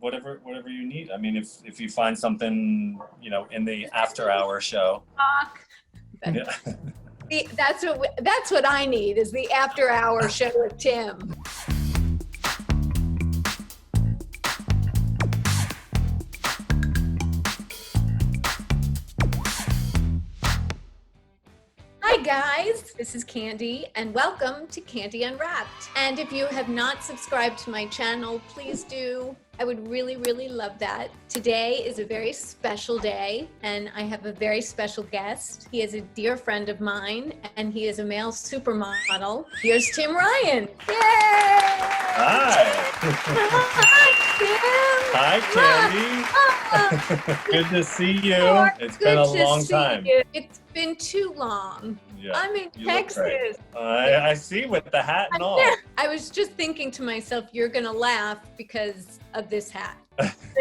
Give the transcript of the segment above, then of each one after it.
whatever you need. I mean, if you find something, in the after hour show. Yeah. That's what I need is the after hour show with Tim. Hi guys, this is Candy and welcome to Candy Unwrapped. And if you have not subscribed to my channel, please do. I would really, really love that. Today is a very special day and I have a very special guest. He is a dear friend of mine and he is a male supermodel. Here's Tim Ryan. Yay! Hi. Hi, Tim. Hi, Candy. Good to see you. It's been a long time. It's been too long. Yeah, I'm in Texas. I see with the hat and all. I was just thinking to myself, you're going to laugh because of this hat.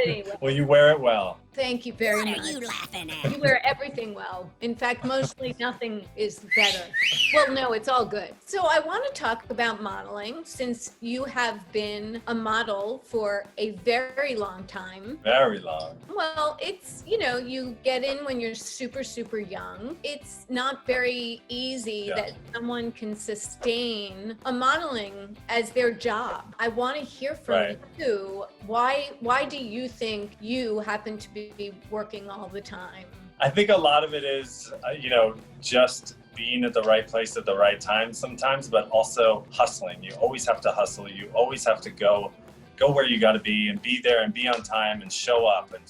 Anyway. Well, you wear it well. Thank you very much. What are you laughing at? You wear everything well. In fact, mostly nothing is better. Well, no, it's all good. So I want to talk about modeling since you have been a model for a very long time. Very long. Well, it's, you get in when you're super, super young. It's not very easy that someone can sustain a modeling as their job. I want to hear from you. Why do you think you happen to be working all the time? I think a lot of it is, just being at the right place at the right time sometimes, but also hustling. You always have to hustle. You always have to go where you got to be and be there and be on time and show up and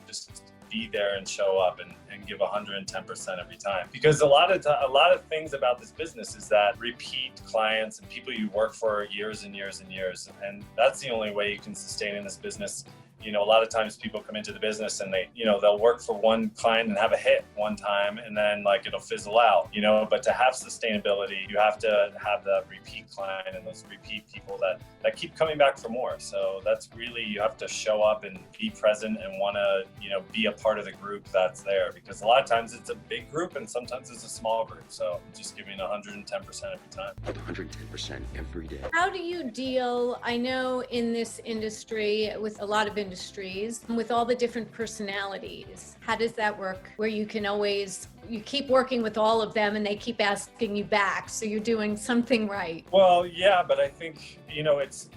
just be there and show up and give 110% every time. Because a lot of things about this business is that repeat clients and people you work for years and years and years. And that's the only way you can sustain in this business. A lot of times people come into the business and they'll work for one client and have a hit one time and then it'll fizzle out, but to have sustainability, you have to have the repeat client and those repeat people that keep coming back for more. So that's really, you have to show up and be present and want to, be a part of the group that's there, because a lot of times it's a big group and sometimes it's a small group. So just giving 110% every time. 110% every day. How do you deal, I know in this industry, with a lot of industries, with all the different personalities, how does that work where you keep working with all of them and they keep asking you back, so you're doing something right? Well, yeah, but I think, it's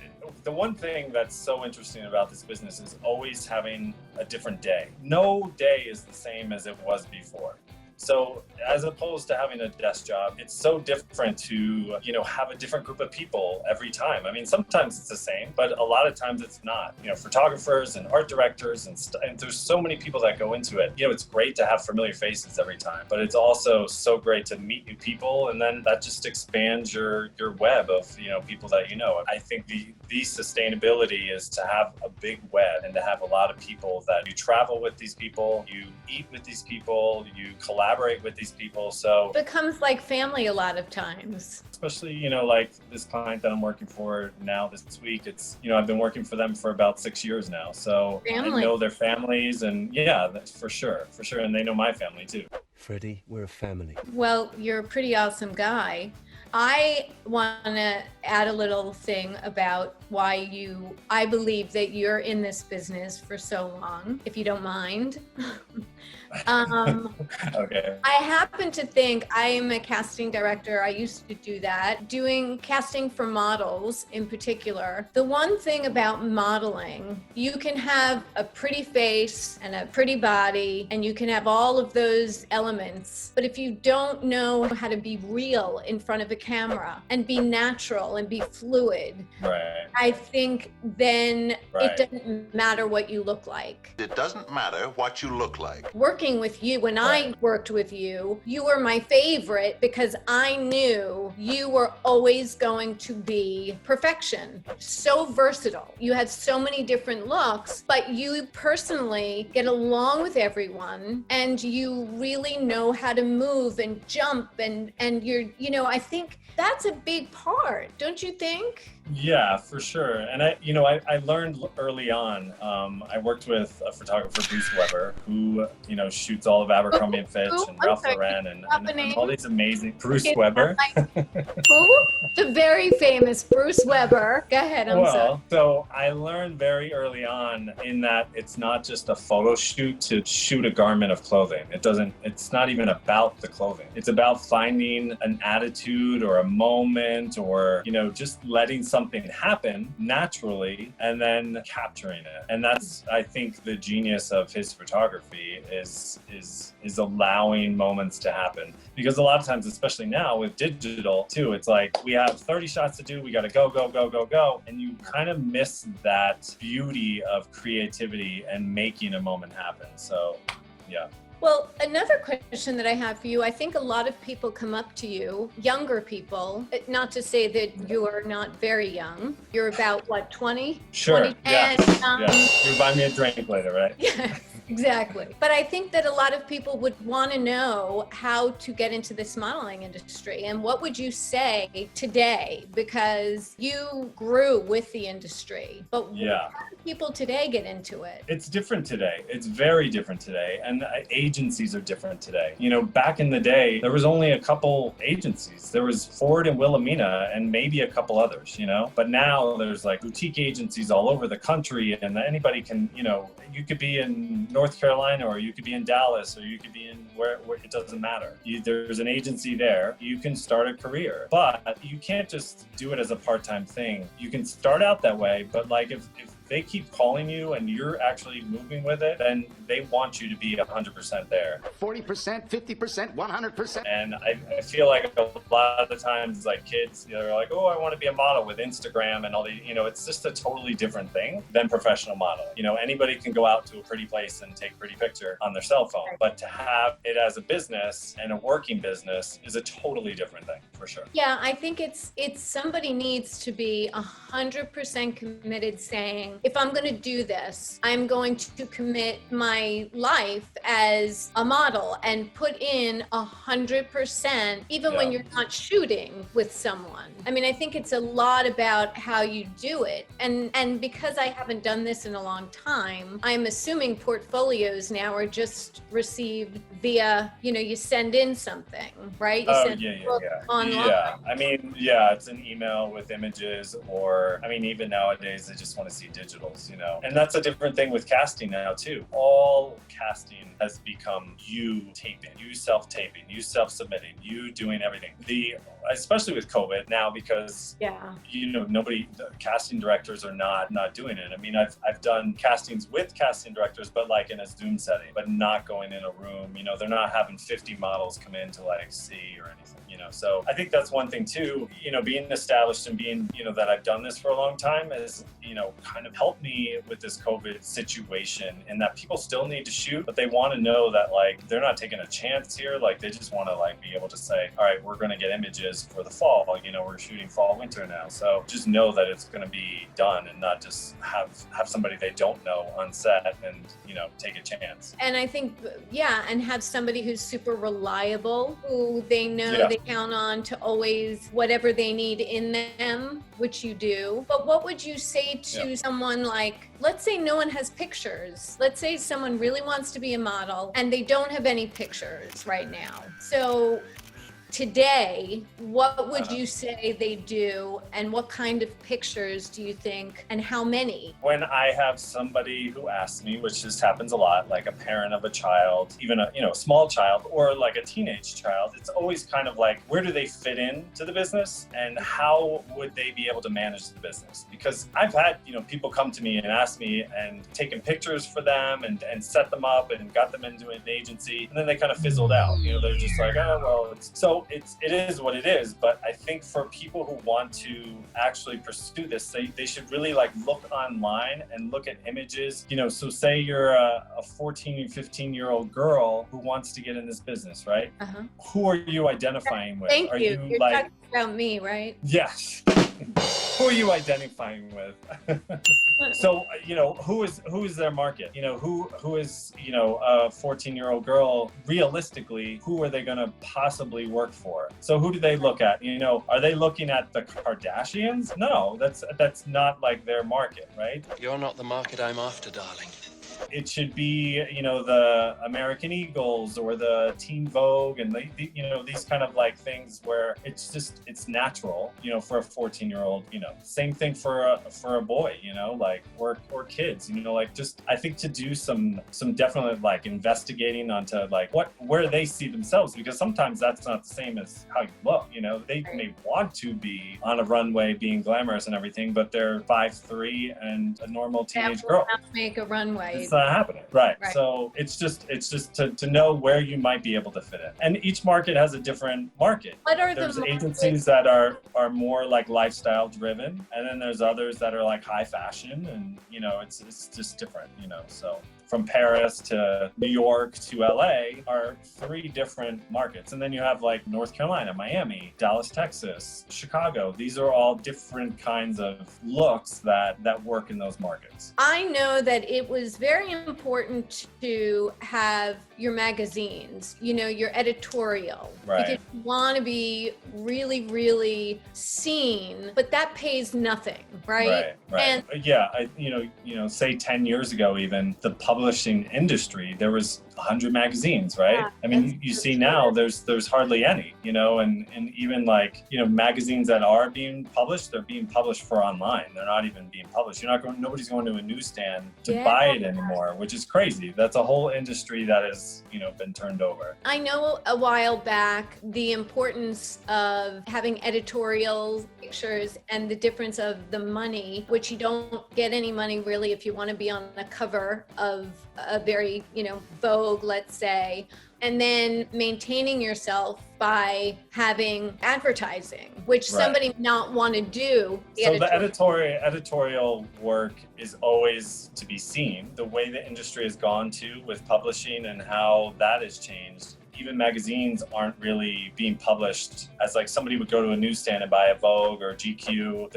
the one thing that's so interesting about this business is always having a different day. No day is the same as it was before. So as opposed to having a desk job, it's so different to, have a different group of people every time. I mean, sometimes it's the same, but a lot of times it's not. Photographers and art directors and there's so many people that go into it. It's great to have familiar faces every time, but it's also so great to meet new people. And then that just expands your web of, people that I think the sustainability is to have a big web and to have a lot of people that you travel with these people, you eat with these people, you collaborate with these people. So it becomes like family a lot of times. Especially, like this client that I'm working for now this week, it's, I've been working for them for about 6 years now. So family. I know their families and yeah, that's for sure. And they know my family too. Freddie, we're a family. Well, you're a pretty awesome guy. I want to add a little thing about why I believe that you're in this business for so long, if you don't mind. Okay. I happen to think I am a casting director. I used to do that, doing casting for models in particular. The one thing about modeling, you can have a pretty face and a pretty body, and you can have all of those elements. But if you don't know how to be real in front of a camera and be natural and be fluid, right, I think then it doesn't matter what you look like. It doesn't matter what you look like. Working with you, when I worked with you, you were my favorite because I knew you were always going to be perfection. So versatile. You had so many different looks, but you personally get along with everyone and you really know how to move and jump and you're, I think that's a big part, don't you think? Yeah, for sure. And I learned early on. I worked with a photographer, Bruce Weber, who shoots all of Abercrombie and Fitch and Ralph Lauren and all these amazing Bruce Weber. Who? The very famous Bruce Weber. Go ahead. I'm sorry. So I learned very early on in that it's not just a photo shoot to shoot a garment of clothing. It's not even about the clothing. It's about finding an attitude or a moment or, just letting something happen naturally and then capturing it. And that's, I think, the genius of his photography is allowing moments to happen. Because a lot of times, especially now with digital too, it's like we have 30 shots to do, we got to go, go, go, go, go. And you kind of miss that beauty of creativity and making a moment happen. So, yeah. Well, another question that I have for you, I think a lot of people come up to you, younger people, not to say that you are not very young. You're about, what, 20? Sure, 20? yeah. And, You buy me a drink later, right? Yeah. Exactly. But I think that a lot of people would want to know how to get into this modeling industry. And what would you say today? Because you grew with the industry. But yeah, how do people today get into it? It's different today. It's very different today. And agencies are different today. Back in the day, there was only a couple agencies. There was Ford and Wilhelmina and maybe a couple others, But now there's like boutique agencies all over the country and anybody can, you could be in North Carolina, or you could be in Dallas, or you could be in where it doesn't matter. There's an agency there. You can start a career, but you can't just do it as a part-time thing. You can start out that way, but like if they keep calling you and you're actually moving with it, then they want you to be 100% there. 40%, 50%, 100%. And I feel like a lot of the times, like kids, they're like, oh, I want to be a model with Instagram and all the, it's just a totally different thing than professional modeling. Anybody can go out to a pretty place and take a pretty picture on their cell phone, but to have it as a business and a working business is a totally different thing, for sure. Yeah, I think it's somebody needs to be 100% committed, saying, if I'm going to do this, I'm going to commit my life as a model and put in 100%, even when you're not shooting with someone. I mean, I think it's a lot about how you do it. And because I haven't done this in a long time, I'm assuming portfolios now are just received via, you send in something, right? You send online. Yeah. I mean, yeah, it's an email with images, or, I mean, even nowadays, they just want to see digitals, And that's a different thing with casting now, too. All casting has become you taping, you self-taping, you self-submitting, you doing everything. Especially with COVID now, because the casting directors are not doing it. I mean, I've done castings with casting directors, but like in a Zoom setting, but not going in a room. They're not having 50 models come in to like see or anything. So I think that's one thing too. Being established and being that I've done this for a long time is kind of helped me with this COVID situation, in that people still need to shoot, but they want to know that like they're not taking a chance here. Like they just want to like be able to say, all right, we're going to get images for the fall. We're shooting fall winter now, so just know that it's going to be done, and not just have somebody they don't know on set and take a chance. And I think and have somebody who's super reliable, who they know they count on to always whatever they need in them, which you do. But what would you say to someone like, let's say no one has pictures. Let's say someone really wants to be a model and they don't have any pictures right now. So today, what would you say they do, and what kind of pictures do you think, and how many? When I have somebody who asks me, which just happens a lot, like a parent of a child, even a small child, or like a teenage child, it's always kind of like, where do they fit in to the business, and how would they be able to manage the business? Because I've had people come to me and ask me, and taken pictures for them and set them up and got them into an agency, and then they kind of fizzled out. They're just like, oh well, it is what it is. But I think for people who want to actually pursue this, they should really like look online and look at images. So say you're a 14, 15-year-old girl who wants to get in this business, right? Who are you identifying with? Thank Are you. You're like talking about me, right? Yes. Who are you identifying with? So, who is their market? Who is, a 14-year-old girl, realistically, who are they going to possibly work for? So who do they look at? Are they looking at the Kardashians? No, that's not like their market, right? You're not the market I'm after, darling. It should be, the American Eagles or the Teen Vogue and these kind of like things where it's natural, for a 14-year-old, same thing for a boy, or kids, I think to do some definite like investigating onto like where they see themselves, because sometimes that's not the same as how you look, they may want to be on a runway being glamorous and everything, but they're 5'3" and a normal teenage girl. Make a runway. It's not happening. Right. So it's just to know where you might be able to fit in. And each market has a different market. There's agencies that are more like lifestyle driven, and then there's others that are like high fashion, and it's just different, so from Paris to New York to LA are 3 different markets. And then you have like North Carolina, Miami, Dallas, Texas, Chicago. These are all different kinds of looks that work in those markets. I know that it was very important to have your magazines, your editorial. Right. Because you want to be really, really seen, but that pays nothing, right? Right. And yeah, say 10 years ago, even the publishing industry, there was 100 magazines, right? Yeah, I mean, you see now there's hardly any, and even like, magazines that are being published, they're being published for online. They're not even being published. Nobody's going to a newsstand to buy it anymore, which is crazy. That's a whole industry that has, been turned over. I know a while back the importance of having editorial pictures and the difference of the money, which you don't get any money really if you want to be on the cover of a very, Vogue, let's say, and then maintaining yourself by having advertising, which somebody may not want to do. The editorial work is always to be seen. The way the industry has gone to with publishing and how that has changed. Even magazines aren't really being published as like somebody would go to a newsstand and buy a Vogue or GQ.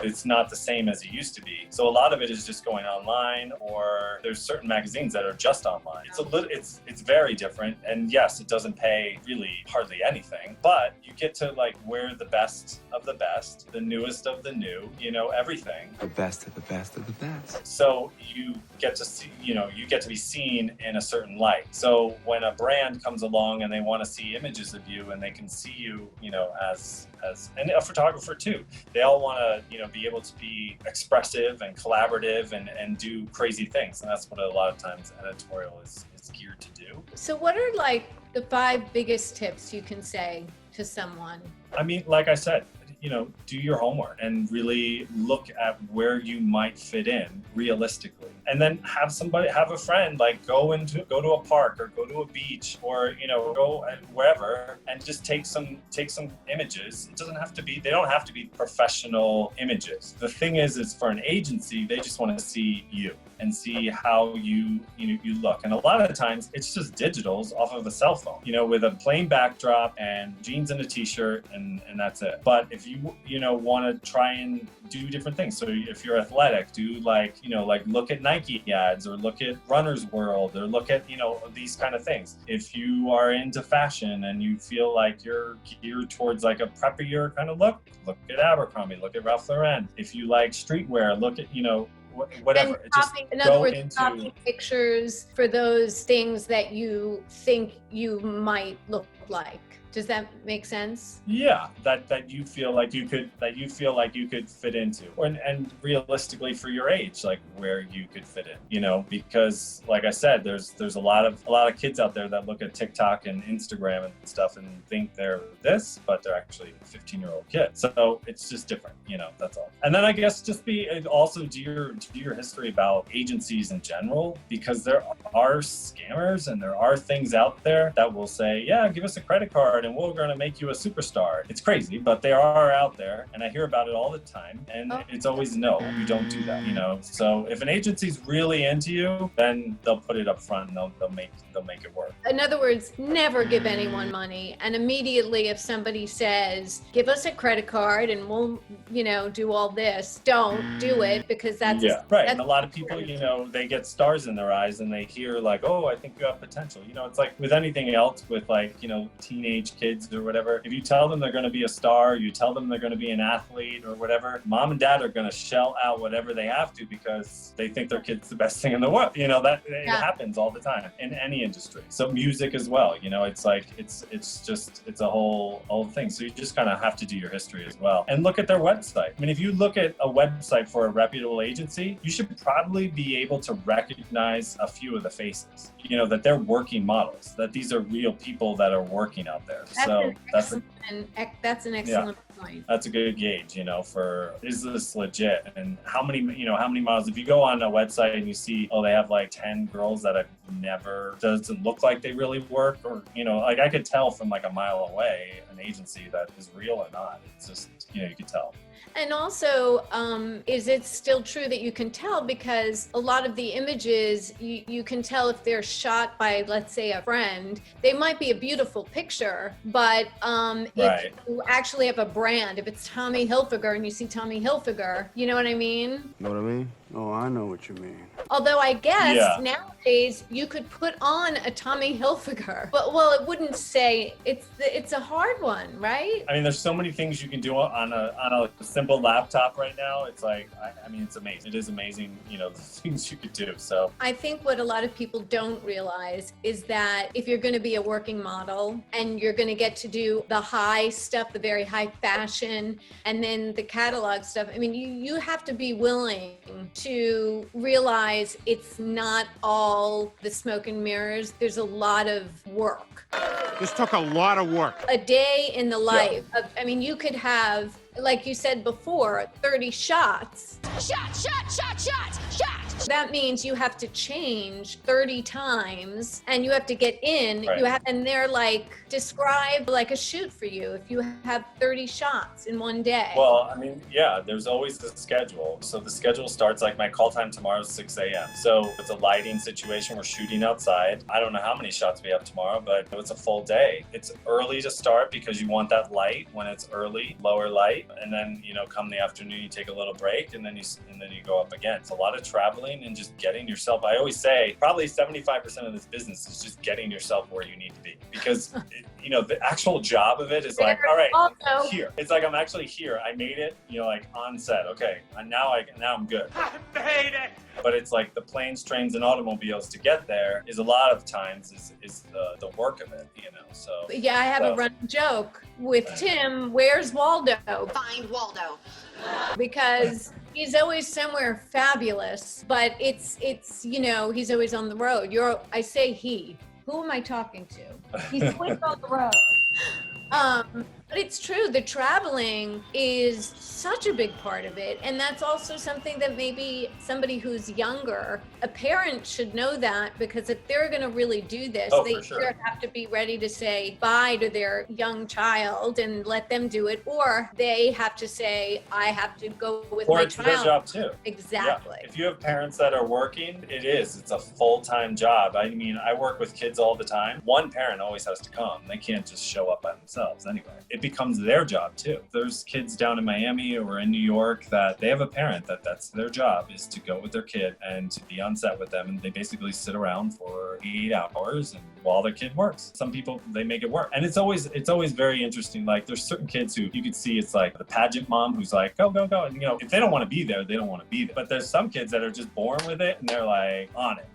It's not the same as it used to be. So a lot of it is just going online, or there's certain magazines that are just online. It's very different. And yes, it doesn't pay really hardly anything, but you get to like wear the best of the best, the newest of the new, everything. The best of the best of the best. So you get to see, you get to be seen in a certain light. So when a brand comes along and they want to see images of you and they can see you, as and a photographer too, they all want to, be able to be expressive and collaborative and do crazy things. And that's what a lot of times editorial is geared to do. So what are like the 5 biggest tips you can say to someone? I mean, like I said, do your homework and really look at where you might fit in realistically. And then have a friend, like go to a park or go to a beach or, go wherever and just take some images. They don't have to be professional images. The thing is for an agency, they just want to see you and see how you look. And a lot of the times it's just digitals off of a cell phone, with a plain backdrop and jeans and a t-shirt and that's it. But if you want to try and do different things. So if you're athletic, do like look at Nike ads or look at Runner's World or look at, these kind of things. If you are into fashion and you feel like you're geared towards like a preppier kind of look at Abercrombie, look at Ralph Lauren. If you like streetwear, look at, whatever. In other words, copy pictures for those things that you think you might look like. Does that make sense? Yeah, that you feel like you could fit into, and realistically for your age, like where you could fit in, because like I said, there's a lot of kids out there that look at TikTok and Instagram and stuff and think they're this, but they're actually 15-year-old kids. So it's just different, that's all. And then I guess just also do your history about agencies in general, because there are scammers and there are things out there that will say, yeah, give us a credit card and we're going to make you a superstar. It's crazy, but they are out there and I hear about it all the time. And it's always no, you don't do that, you know? So if an agency's really into you, then they'll put it up front and they'll make it work. In other words, never give anyone money. And immediately if somebody says, give us a credit card and we'll, you know, do all this, don't do it, because that's right. And a lot of people, you know, they get stars in their eyes and they hear like, oh, I think you have potential. You know, it's like with anything else, with like, you know, teenage kids or whatever, if you tell them they're going to be a star, you tell them they're going to be an athlete or whatever, mom and dad are going to shell out whatever they have to because they think their kid's the best thing in the world. You know, that it happens all the time in any industry. So music as well, you know, it's like, it's a whole thing. So you just kind of have to do your history as well and look at their website. I mean, if you look at a website for a reputable agency, you should probably be able to recognize a few of the faces, you know, that they're working models, that these are real people that are working out there. That's an excellent point. That's a good gauge, you know, for is this legit and how many models. If you go on a website and you see, oh, they have like 10 girls that I've never, doesn't look like they really work, or, you know, like I could tell from like a mile away an agency that is real or not. It's just, you know, you could tell. And also, is it still true that you can tell, because a lot of the images, you can tell if they're shot by, let's say, a friend. They might be a beautiful picture, but if you actually have a brand, if it's Tommy Hilfiger and you see Tommy Hilfiger, you know what I mean? Know what I mean? Oh, I know what you mean. Although I guess nowadays you could put on a Tommy Hilfiger, but well, it wouldn't say it's a hard one, right? I mean, there's so many things you can do on a simple laptop right now. It's like, I mean, it's amazing. It is amazing, you know, the things you could do. So I think what a lot of people don't realize is that if you're going to be a working model and you're going to get to do the high stuff, the very high fashion, and then the catalog stuff, I mean, you have to be willing to realize it's not all the smoke and mirrors. There's a lot of work. This took a lot of work. A day in the life of, I mean, you could have, like you said before, 30 shots. Shot. That means you have to change 30 times and you have to get in. And they're like, describe like a shoot for you if you have 30 shots in one day. Well, I mean, yeah, there's always the schedule. So the schedule starts like my call time tomorrow is 6 a.m. So it's a lighting situation. We're shooting outside. I don't know how many shots we have tomorrow, but it's a full day. It's early to start because you want that light when it's early, lower light. And then, you know, come the afternoon, you take a little break and then you go up again. It's a lot of traveling and just getting yourself. I always say probably 75% of this business is just getting yourself where you need to be, because you know, the actual job of it is like, all right, I'm here. It's like, I'm actually here. I made it, you know, like on set. Okay. And now I'm good. I made it. But it's like the planes, trains, and automobiles to get there is a lot of times is the work of it, you know, so. Yeah, I have a running joke with Tim, where's Waldo? Find Waldo. Because he's always somewhere fabulous, but it's you know, he's always on the road. I say he. Who am I talking to? He's always on the road. But it's true, the traveling is such a big part of it. And that's also something that maybe somebody who's younger, a parent should know that, because if they're going to really do this, they either have to be ready to say bye to their young child and let them do it, or they have to say, I have to go with my child. Or it's their job too. Exactly. Yeah. If you have parents that are working, it's a full-time job. I mean, I work with kids all the time. One parent always has to come. They can't just show up by themselves anyway. It becomes their job too. There's kids down in Miami or in New York that they have a parent that's their job is to go with their kid and to be on set with them, and they basically sit around for 8 hours and while their kid works. Some people, they make it work. And it's always very interesting. Like there's certain kids who you could see, it's like the pageant mom who's like, go. And you know, if they don't want to be there, they don't want to be there. But there's some kids that are just born with it and they're like on it.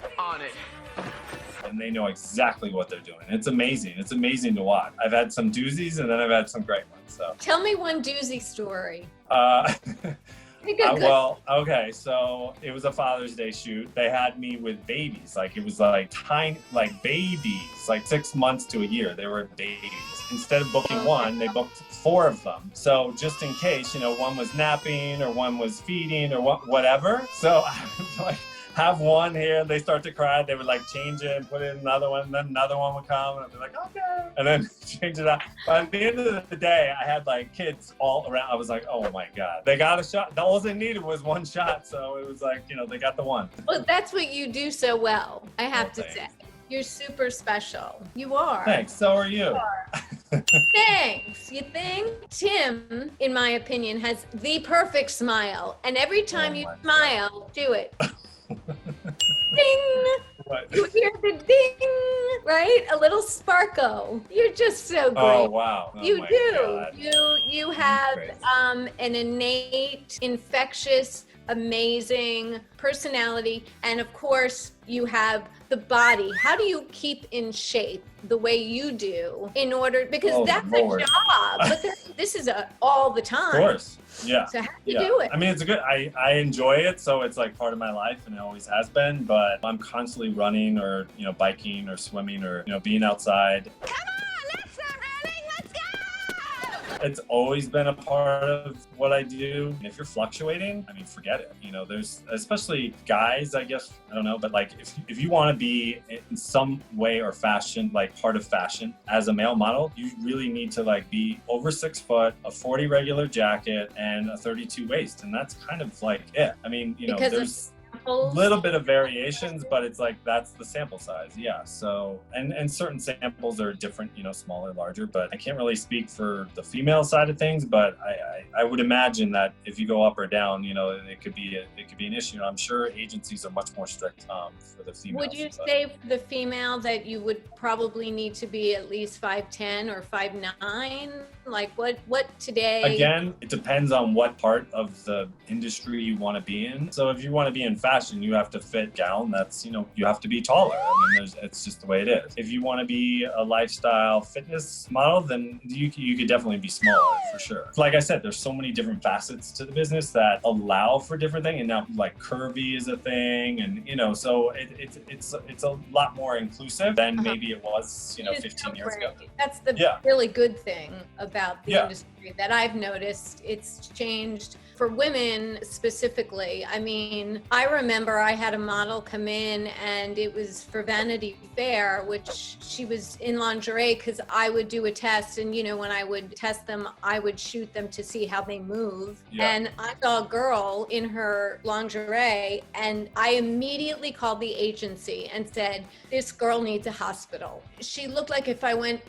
And they know exactly what they're doing. It's amazing. It's amazing to watch. I've had some doozies and then I've had some great ones. So tell me one doozy story. Well, okay, so it was a Father's Day shoot. They had me with babies. Like it was like tiny, like babies, like 6 months to a year. They were babies. Instead of booking one, they booked 4 of them. So just in case, you know, one was napping or one was feeding or whatever. So I was like, have one here, they start to cry, they would like change it and put in another one, and then another one would come, and I'd be like, okay, and then change it out. But at the end of the day, I had like kids all around. I was like, oh my God, they got a shot. All they needed was one shot, so it was like, they got the one. Well, that's what you do so well, I have to thanks. say. You're super special. You are. Thanks, so are you. Thanks. You think? Tim, in my opinion, has the perfect smile. And every time you my God. smile, do it. Ding! What? You hear the ding, right? A little sparkle. You're just so great. Oh wow. Oh, You my do. God. You have Great. an innate, infectious, amazing personality, and of course you have the body. How do you keep in shape the way you do in order, because Oh, that's Lord. a job, but this is all the time. Of course. Yeah. So how do you Yeah. do it? I mean, it's a good, I enjoy it, so it's like part of my life, and it always has been, but I'm constantly running or, biking or swimming or, being outside. Come on, let's start running. Let's go. It's always been a part of what I do. And if you're fluctuating, I mean, forget it. There's, especially guys, I guess, I don't know, but like if you want to be in some way or fashion, like part of fashion as a male model, you really need to like be over 6 foot, a 40 regular jacket, and a 32 waist. And that's kind of like it. I mean, Because there's a of little bit of variations, but it's like that's the sample size. Yeah. So and certain samples are different, smaller, larger, but I can't really speak for the female side of things, but I would imagine that if you go up or down, it could be an issue. I'm sure agencies are much more strict for the females. Would you say for the female that you would probably need to be at least 5'10" or 5'9"? Like what today? Again, it depends on what part of the industry you want to be in. So if you want to be in fashion, you have to fit down. That's, you have to be taller. I mean, it's just the way it is. If you want to be a lifestyle fitness model, then you could definitely be smaller for sure. Like I said, there's so many different facets to the business that allow for different things. And now like curvy is a thing, and so it's a lot more inclusive than maybe it was, 15 years ago. That's the Yeah. really good thing about the Yeah. industry that I've noticed. It's changed for women specifically. I mean, I remember I had a model come in and it was for Vanity Fair, which she was in lingerie because I would do a test, and when I would test them, I would shoot them to see how they move. Yeah. And I saw a girl in her lingerie, and I immediately called the agency and said, this girl needs a hospital. She looked like if I went,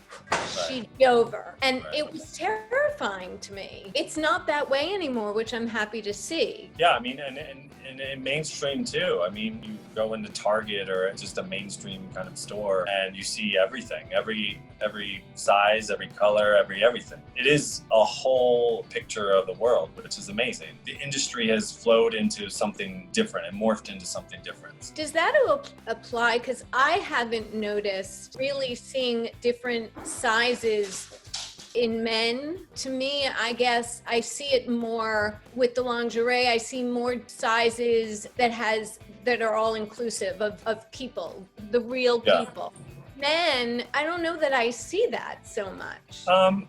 she'd be over. And Right. it was terrifying to me. It's not that way anymore, which I'm happy to see. Yeah, I mean, and in mainstream too. I mean, you go into Target or just a mainstream kind of store, and you see everything, every size, every color, everything. It is a whole picture of the world, which is amazing. The industry has flowed into something different and morphed into something different. Does that apply? Because I haven't noticed really seeing different sizes in men. To me, I guess I see it more with the lingerie. I see more sizes that are all inclusive of people, the real Yeah. people. Men, I don't know that I see that so much.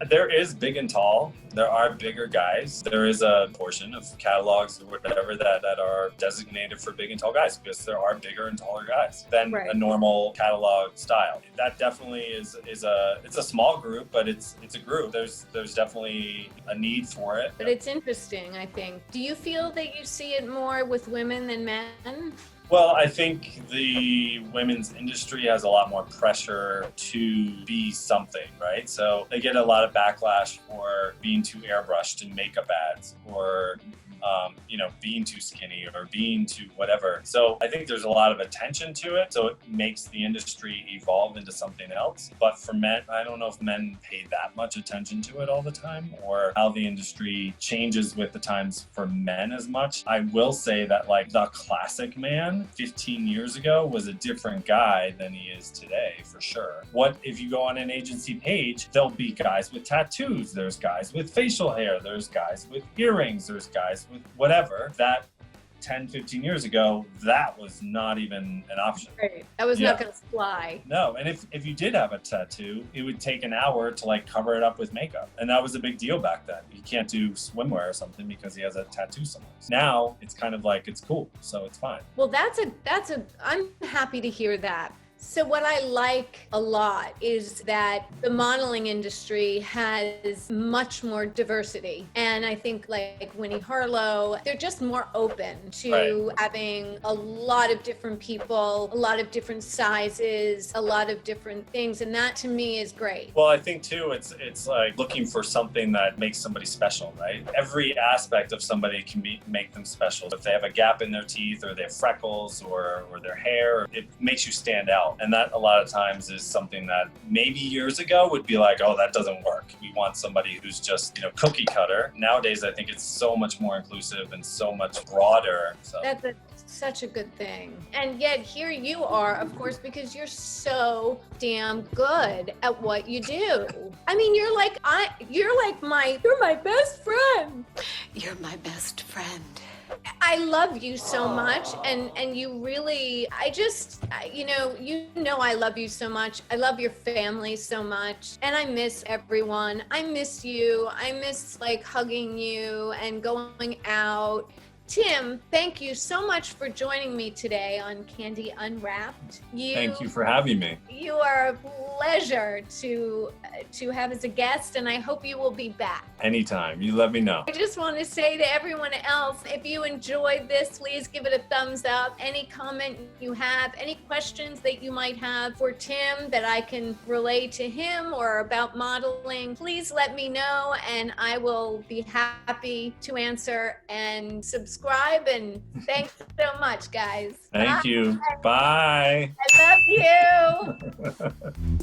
There is big and tall. There are bigger guys. There is a portion of catalogs or whatever that are designated for big and tall guys, because there are bigger and taller guys than Right. a normal catalog style. That definitely is it's a small group, but it's a group. There's definitely a need for it. But it's interesting, I think. Do you feel that you see it more with women than men? Well, I think the women's industry has a lot more pressure to be something, right? So they get a lot of backlash for being too airbrushed in makeup ads, or being too skinny or being too whatever. So I think there's a lot of attention to it. So it makes the industry evolve into something else. But for men, I don't know if men pay that much attention to it all the time, or how the industry changes with the times for men as much. I will say that like the classic man 15 years ago was a different guy than he is today, for sure. What if you go on an agency page, there'll be guys with tattoos, there's guys with facial hair, there's guys with earrings, there's guys with whatever, that 10, 15 years ago, that was not even an option. Right. That was not going to fly. No, and if you did have a tattoo, it would take an hour to like cover it up with makeup. And that was a big deal back then. You can't do swimwear or something because he has a tattoo somewhere. Now it's kind of like, it's cool, so it's fine. Well, I'm happy to hear that. So what I like a lot is that the modeling industry has much more diversity. And I think like Winnie Harlow, they're just more open to having a lot of different people, a lot of different sizes, a lot of different things. And that to me is great. Well, I think too, it's like looking for something that makes somebody special, right? Every aspect of somebody can make them special. If they have a gap in their teeth or they have freckles or their hair, it makes you stand out. And that a lot of times is something that maybe years ago would be like, oh, that doesn't work. We want somebody who's just, cookie cutter. Nowadays, I think it's so much more inclusive and so much broader. So. That's such a good thing. And yet here you are, of course, because you're so damn good at what you do. I mean, you're my best friend. You're my best friend. I love you so much, and you really, I love you so much. I love your family so much, and I miss everyone. I miss you. I miss like hugging you and going out. Tim, thank you so much for joining me today on Candy Unwrapped. Thank you for having me. You are a pleasure to have as a guest, and I hope you will be back. Anytime. You let me know. I just want to say to everyone else, if you enjoyed this, please give it a thumbs up. Any comment you have, any questions that you might have for Tim that I can relay to him or about modeling, please let me know, and I will be happy to answer and subscribe. And thanks so much, guys. Thank you. Bye. I love you.